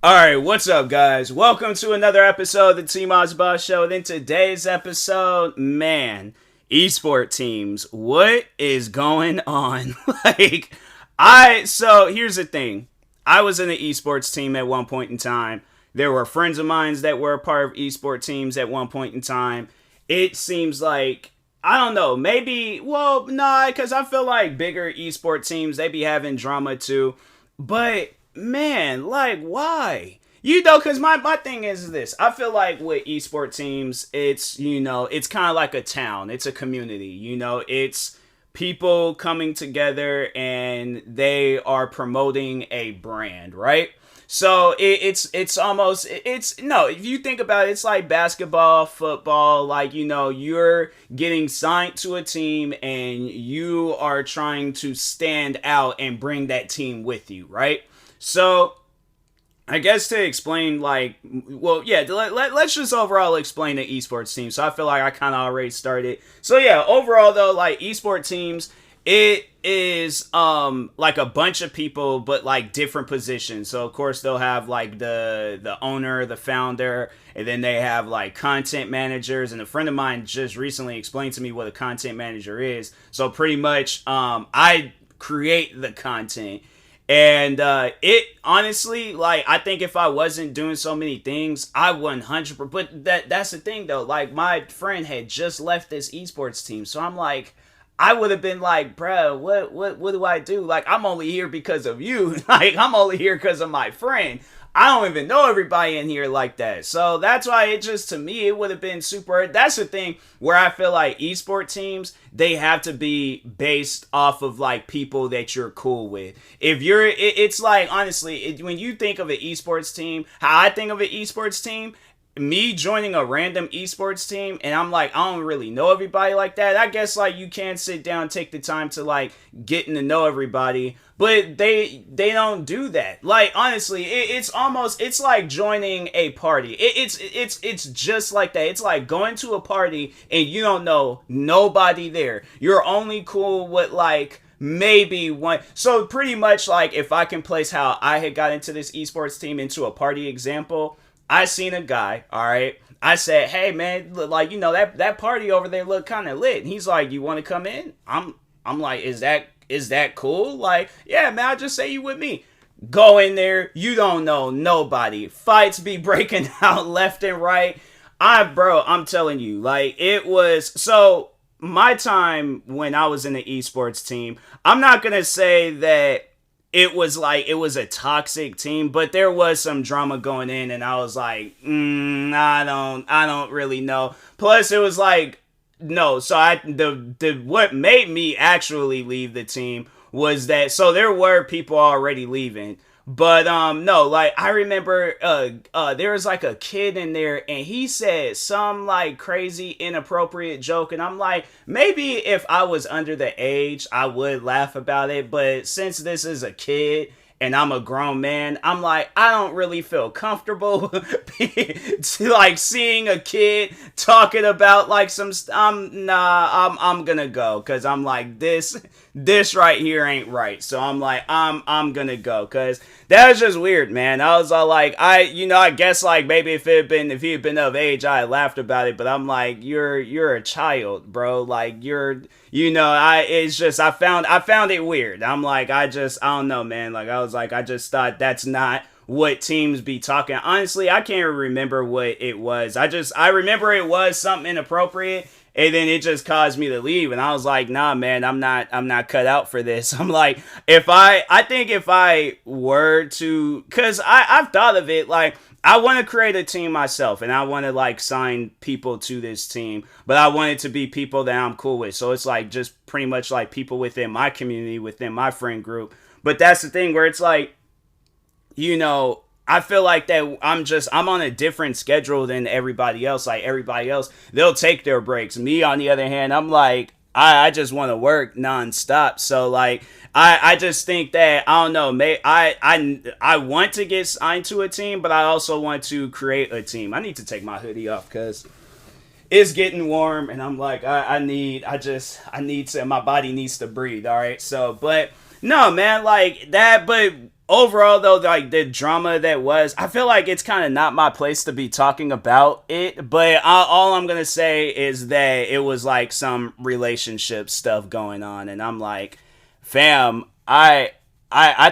Alright, what's up, guys? Welcome to another episode of the TMossBoss Show. And in today's episode, man, ESport teams, what is going on? So here's the thing. I was in an esports team at one point in time. There were friends of mine that were a part of esports teams at one point in time. It seems like, I don't know, maybe, well, nah, because I feel like bigger esports teams, they be having drama too. But man, like, why? Because my thing is this. I feel like with esports teams, it's kind of like a town. It's a community. It's people coming together and they are promoting a brand, right? So it's almost, no, if you think about it, it's like basketball, football, you're getting signed to a team and you are trying to stand out and bring that team with you, right? So, I guess to explain, let's just overall explain the esports team. So I feel like I kind of already started. So yeah, overall though, like esports teams, it is like a bunch of people, but like different positions. So of course they'll have like the owner, the founder, and then they have like content managers. And a friend of mine just recently explained to me what a content manager is. So pretty much, I create the content. And it honestly, like, I think if I wasn't doing so many things, I 100%. But that's the thing though. Like, my friend had just left this esports team, so I'm like, I would have been like, bro, what do I do? Like, I'm only here because of you. Like, I'm only here because of my friend. I don't even know everybody in here like that. So that's why it just, to me, it would have been super. That's the thing where I feel like esports teams, they have to be based off of like people that you're cool with. If you're, it's like, honestly, when you think of an esports team, how I think of an esports team, me joining a random esports team and I'm like, I don't really know everybody like that. I guess like you can sit down and take the time to like getting to know everybody, but they don't do that. Like, honestly, it's like joining a party. It's just like that. It's like going to a party and you don't know nobody there. You're only cool with like maybe one. So pretty much like if I can place how I had got into this esports team into a party example, I seen a guy, all right. I said, hey man, like, that party over there look kind of lit. And he's like, you want to come in? I'm like, is that cool? Like, yeah, man, I'll just say you with me. Go in there, you don't know nobody. Fights be breaking out left and right. I'm telling you, like, it was so my time when I was in the esports team, I'm not gonna say that it was a toxic team, but there was some drama going in, and I was like, I don't really know. Plus, it was like, no. So what made me actually leave the team was that, so there were people already leaving. But no, like I remember there was like a kid in there and he said some like crazy inappropriate joke, and I'm like, maybe if I was under the age I would laugh about it, but since this is a kid and I'm a grown man, I'm like, I don't really feel comfortable to like seeing a kid talking about like I'm gonna go, because I'm like, this right here ain't right. So I'm like, I'm gonna go, because that was just weird, man. I was all like, I guess like maybe if he had been of age, I had laughed about it, but I'm like, you're a child, bro. Like I found it weird. I'm like, I don't know, man. Like I was like, I just thought that's not what teams be talking. Honestly, I can't remember what it was. I remember it was something inappropriate, and then it just caused me to leave. And I was like, nah, man, I'm not cut out for this. I'm like, I think if I were to, cause I've thought of it, like, I want to create a team myself, and I want to like sign people to this team, but I want it to be people that I'm cool with. So it's like just pretty much like people within my community, within my friend group. But that's the thing where it's like, I feel like that I'm on a different schedule than everybody else. Like everybody else, they'll take their breaks. Me, on the other hand, I'm like, I just want to work nonstop. So like, I just think that, I don't know, I want to get signed to a team, but I also want to create a team. I need to take my hoodie off because it's getting warm, and I'm like, I need to, my body needs to breathe. All right. So, but no, man, like that, but overall though, like the drama that was, I feel like it's kind of not my place to be talking about it, but all I'm gonna say is that it was like some relationship stuff going on, and I'm like, fam, I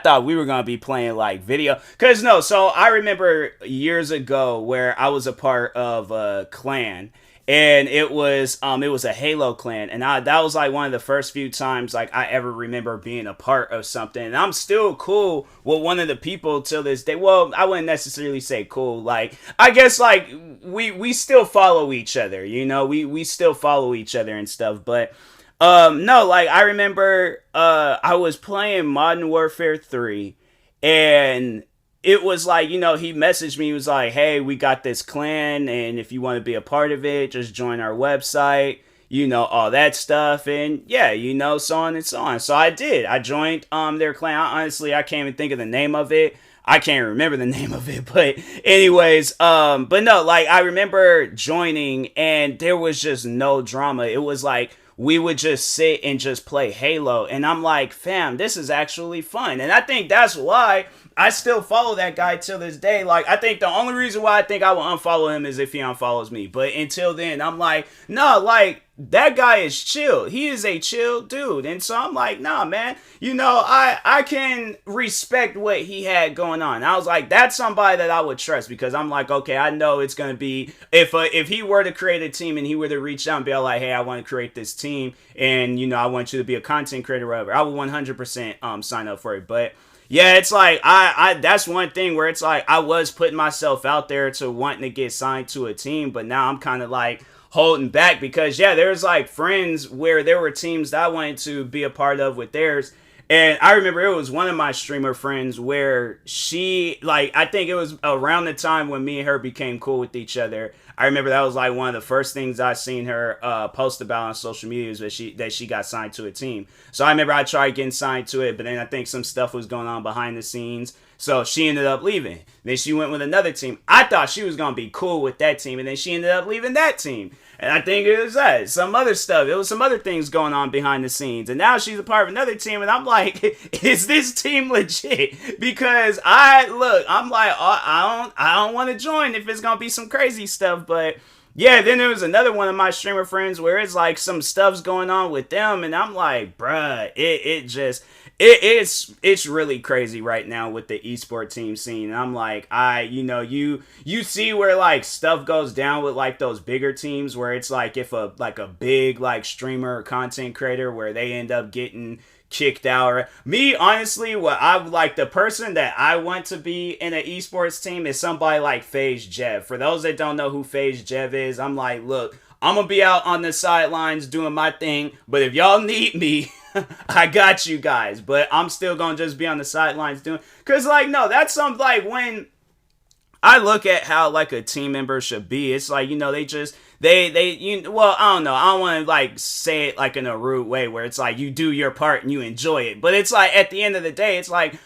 thought we were gonna be playing like video, cause no, so I remember years ago where I was a part of a clan, and it was a Halo clan, and that was like one of the first few times like I ever remember being a part of something. And I'm still cool with one of the people till this day. Well, I wouldn't necessarily say cool. Like I guess like we still follow each other. We still follow each other and stuff. But no, like I remember I was playing Modern Warfare 3, and it was like, he messaged me. He was like, hey, we got this clan, and if you want to be a part of it, just join our website, all that stuff. And yeah, so on and so on. So I did. I joined their clan. Honestly, I can't even think of the name of it. I can't remember the name of it, but anyways, but no, like I remember joining, and there was just no drama. It was like we would just sit and just play Halo, and I'm like, fam, this is actually fun. And I think that's why I still follow that guy till this day. Like, I think the only reason why I think I will unfollow him is if he unfollows me. But until then, I'm like, no, like, that guy is chill. He is a chill dude. And so I'm like, nah, man, I can respect what he had going on. I was like, that's somebody that I would trust, because I'm like, okay, I know it's going to be, if he were to create a team and he were to reach out and be like, hey, I want to create this team, and, I want you to be a content creator or whatever, I would 100% sign up for it. But yeah, it's like, I that's one thing where it's like, I was putting myself out there to wanting to get signed to a team, but now I'm kind of like holding back, because yeah, there's like friends where there were teams that I wanted to be a part of with theirs. And I remember it was one of my streamer friends where she, like, I think it was around the time when me and her became cool with each other. I remember that was like one of the first things I seen her post about on social media, is that she got signed to a team. So I remember I tried getting signed to it, but then I think some stuff was going on behind the scenes. So she ended up leaving. Then she went with another team. I thought she was going to be cool with that team, and then she ended up leaving that team. And I think it was that. Some other stuff. It was some other things going on behind the scenes. And now she's a part of another team, and I'm like, is this team legit? Because I'm like, I don't want to join if it's going to be some crazy stuff. But yeah, then there was another one of my streamer friends where it's like some stuff's going on with them, and I'm like, bruh, it's really crazy right now with the eSport team scene. And I'm like, you see where like stuff goes down with like those bigger teams, where it's like if a big like streamer or content creator where they end up getting kicked out. Me, honestly, the person that I want to be in an esports team is somebody like FaZe Jev. For those that don't know who FaZe Jev is, I'm like, look, I'm gonna be out on the sidelines doing my thing, but if y'all need me, I got you guys. But I'm still gonna just be on the sidelines doing, cause like, no, that's something like when I look at how like a team member should be, it's like, they just well, I don't know, I don't want to like say it like in a rude way where it's like you do your part and you enjoy it, but it's like at the end of the day, it's like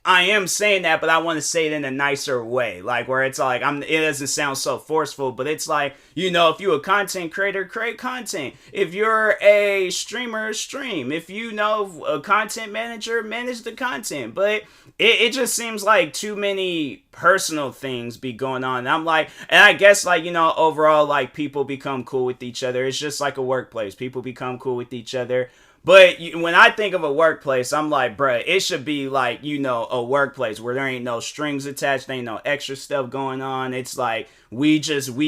I am saying that, but I want to say it in a nicer way, like where it's like it doesn't sound so forceful, but it's like, if you're a content creator, create content. If you're a streamer, stream. If a content manager, manage the content. But it just seems like too many personal things be going on. And I'm like, and I guess like, overall, like people become cool with each other. It's just like a workplace. People become cool with each other. But when I think of a workplace, I'm like, bruh, it should be like, a workplace where there ain't no strings attached, there ain't no extra stuff going on. It's like, we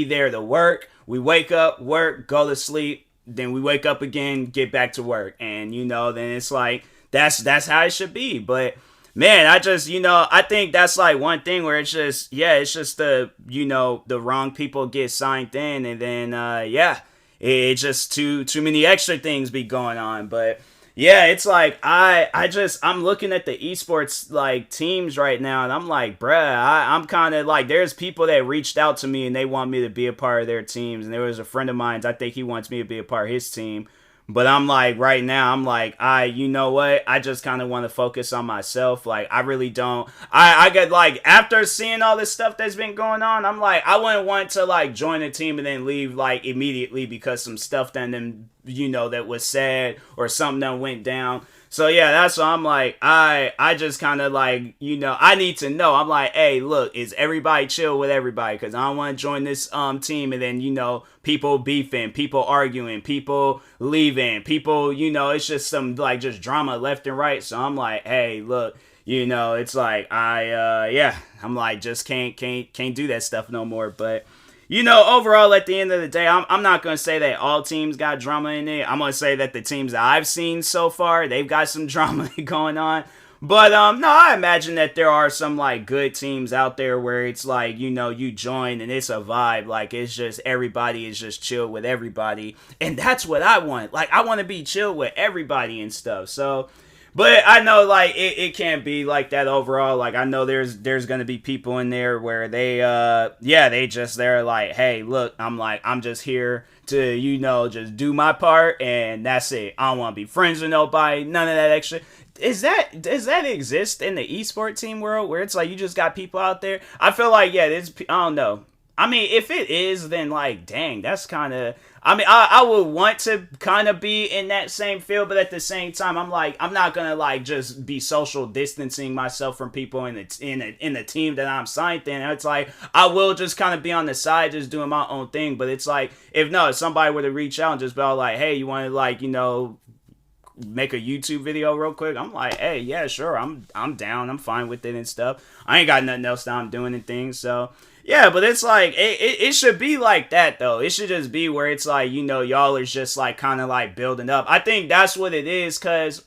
there to work. We wake up, work, go to sleep, then we wake up again, get back to work. And, then it's like, that's how it should be. But man, I just, I think that's like one thing where it's just the wrong people get signed in, and then, it's just too many extra things be going on. But yeah, it's like I'm looking at the esports like teams right now, and I'm like, bruh, I'm kind of like, there's people that reached out to me and they want me to be a part of their teams. And there was a friend of mine, I think he wants me to be a part of his team. But I'm like, right now, I'm like, you know what? I just kind of want to focus on myself. Like, I really don't. I get like, after seeing all this stuff that's been going on, I'm like, I wouldn't want to like join a team and then leave like immediately because some stuff that was said or something that went down. So yeah, that's why I'm like, I just kind of like, I need to know. I'm like, hey, look, is everybody chill with everybody? Because I don't want to join this team and then people beefing, people arguing, people leaving, people, it's just some like just drama left and right. So I'm like, hey, look, it's like yeah, I'm like just can't do that stuff no more. But overall, at the end of the day, I'm not going to say that all teams got drama in it. I'm going to say that the teams that I've seen so far, they've got some drama going on. But, no, I imagine that there are some, like, good teams out there where it's like, you join and it's a vibe. Like, it's just everybody is just chill with everybody. And that's what I want. Like, I want to be chill with everybody and stuff. So, but I know like it can't be like that overall. Like I know there's gonna be people in there where they're like, hey, look, I'm just here to just do my part and that's it. I don't want to be friends with nobody. None of that extra. Does that exist in the eSport team world where it's like you just got people out there? I feel like I don't know. I mean, if it is, then like, dang, that's kind of. I mean, I would want to kind of be in that same field, but at the same time, I'm like, I'm not gonna like just be social distancing myself from people in the team that I'm signed in. It's like I will just kind of be on the side, just doing my own thing. But it's like if somebody were to reach out and just be all like, hey, you want to like make a YouTube video real quick? I'm like, hey, yeah, sure, I'm down, I'm fine with it and stuff. I ain't got nothing else that I'm doing and things, so. Yeah, but it's like, it should be like that, though. It should just be where it's like, y'all are just like kind of like building up. I think that's what it is, because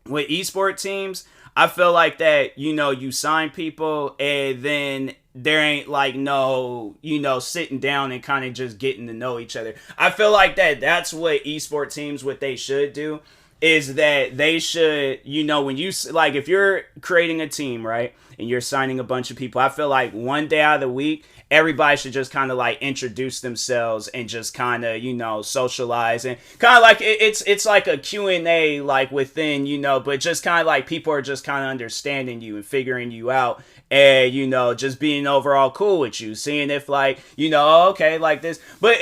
with eSport teams, I feel like that, you sign people and then there ain't like no, sitting down and kind of just getting to know each other. I feel like that's what eSport teams, what they should do is that they should, when you, like, if you're creating a team, right, and you're signing a bunch of people, I feel like one day out of the week, everybody should just kind of like introduce themselves and just kind of, socialize and kind of like it's like a Q&A like within, but just kind of like people are just kind of understanding you and figuring you out and, just being overall cool with you, seeing if like, okay, like this, but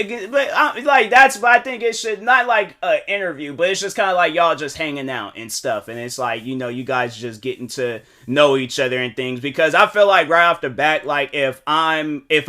like that's, but I think it should not like an interview, but it's just kind of like y'all just hanging out and stuff. And it's like, you guys just getting to know each other and things, because I feel like right off the bat, like if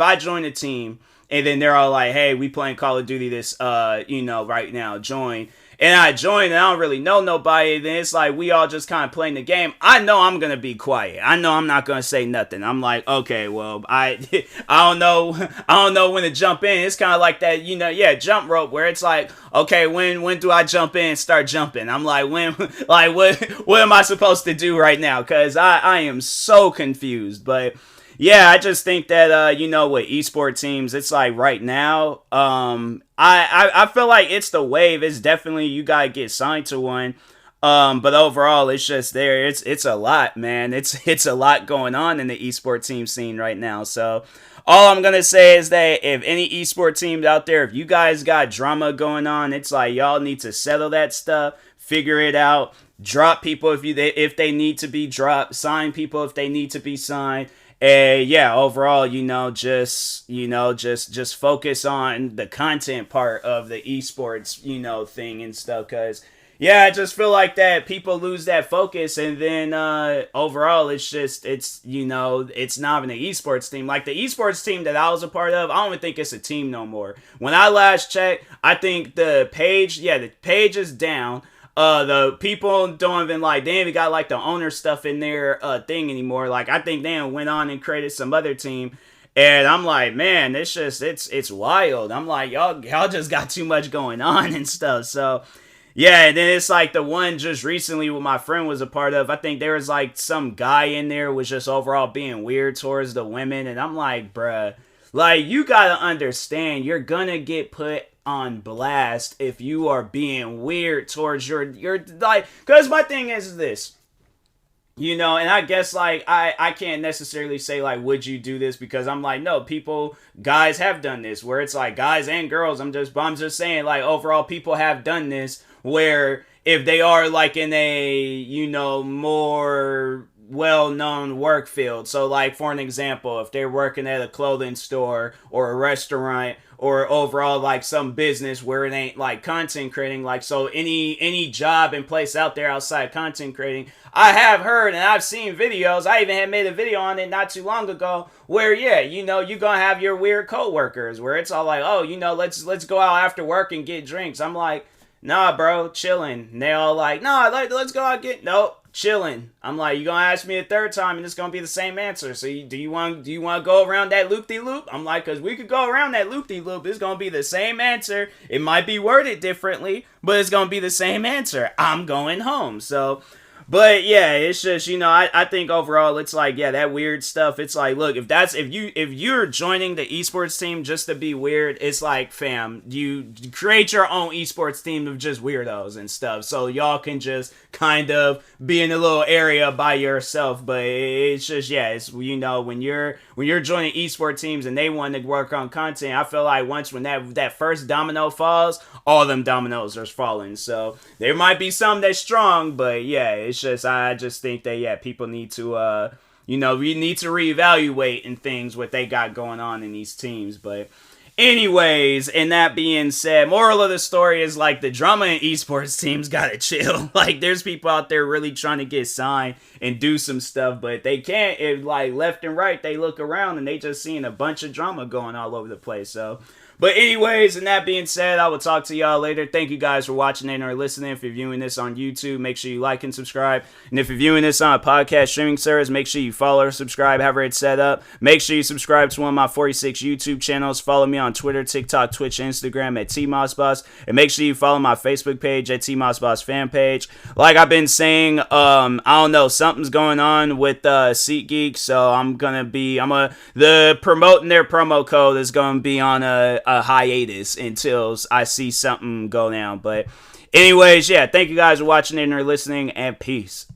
I join a team and then they're all like, hey, we playing Call of Duty this, right now, join. And I join and I don't really know nobody, then it's like we all just kind of playing the game. I know I'm going to be quiet. I know I'm not going to say nothing. I'm like, okay, well, I don't know when to jump in. It's kind of like that, jump rope where it's like, okay, when do I jump in and start jumping? I'm like, what am I supposed to do right now? Because I am so confused. But yeah, I just think that, with eSport teams, it's like right now, I feel like it's the wave. It's definitely, you gotta get signed to one. But overall, it's just there. It's a lot, man. It's a lot going on in the eSport team scene right now. So all I'm going to say is that if any eSport teams out there, if you guys got drama going on, it's like y'all need to settle that stuff, figure it out, drop people if they need to be dropped, sign people if they need to be signed. And yeah, overall, just focus on the content part of the esports, thing and stuff. Cause yeah, I just feel like that people lose that focus, and then overall, it's not even an esports team. Like the esports team that I was a part of, I don't even think it's a team no more. When I last checked, I think the page is down. The people don't even they ain't even got like the owner stuff in their thing anymore. Like I think they went on and created some other team, and I'm like, man, it's wild. I'm like, y'all just got too much going on and stuff. So yeah, and then it's like the one just recently what my friend was a part of. I think there was like some guy in there was just overall being weird towards the women, and I'm like, bruh, like you gotta understand, you're gonna get put on blast if you are being weird towards your like, because my thing is this, and I guess like I can't necessarily say like would you do this, because I'm like, no, guys have done this where it's like guys and girls, I'm just saying like overall people have done this where if they are like in a more well-known work field. So like for an example, if they're working at a clothing store or a restaurant or overall like some business where it ain't like content creating, like so any job and place out there outside content creating, I have heard and I've seen videos. I even had made a video on it not too long ago where yeah, you know, you're gonna have your weird coworkers where it's all like, oh, you know, let's go out after work and get drinks. I'm like, nah, bro, chilling. And they all like, nah, let's go out get nope. Chilling. I'm like, you gonna ask me a third time and it's gonna be the same answer. So do you want to go around that loop-de-loop? I'm like, cause we could go around that loop-de-loop. It's gonna be the same answer. It might be worded differently, but it's gonna be the same answer. I'm going home. So, but yeah, it's just, you know, I think overall it's like, yeah, that weird stuff. It's like, look, if you're joining the esports team just to be weird, it's like, fam, you create your own esports team of just weirdos and stuff. So y'all can just kind of be in a little area by yourself. But it's just, yeah, it's, you know, when you're joining esports teams and they want to work on content, I feel like once when that first domino falls, all them dominoes are falling. So there might be some that's strong, but yeah, it's just, I just think that, yeah, people need to, you know, we need to reevaluate and things what they got going on in these teams. But anyways, and that being said, moral of the story is like the drama in esports teams gotta chill. Like there's people out there really trying to get signed and do some stuff, but they can't. If like left and right, they look around and they just seeing a bunch of drama going all over the place. So, but anyways, and that being said, I will talk to y'all later. Thank you guys for watching and or listening. If you're viewing this on YouTube, make sure you like and subscribe. And if you're viewing this on a podcast streaming service, make sure you follow or subscribe, however it's set up. Make sure you subscribe to one of my 46 YouTube channels. Follow me on Twitter, TikTok, Twitch, and Instagram at TMossBoss. And make sure you follow my Facebook page at TMossBoss fan page. Like I've been saying, I don't know, something's going on with SeatGeek, so the promoting their promo code is gonna be on a hiatus until I see something go down. But anyways, yeah, thank you guys for watching and or listening, and peace.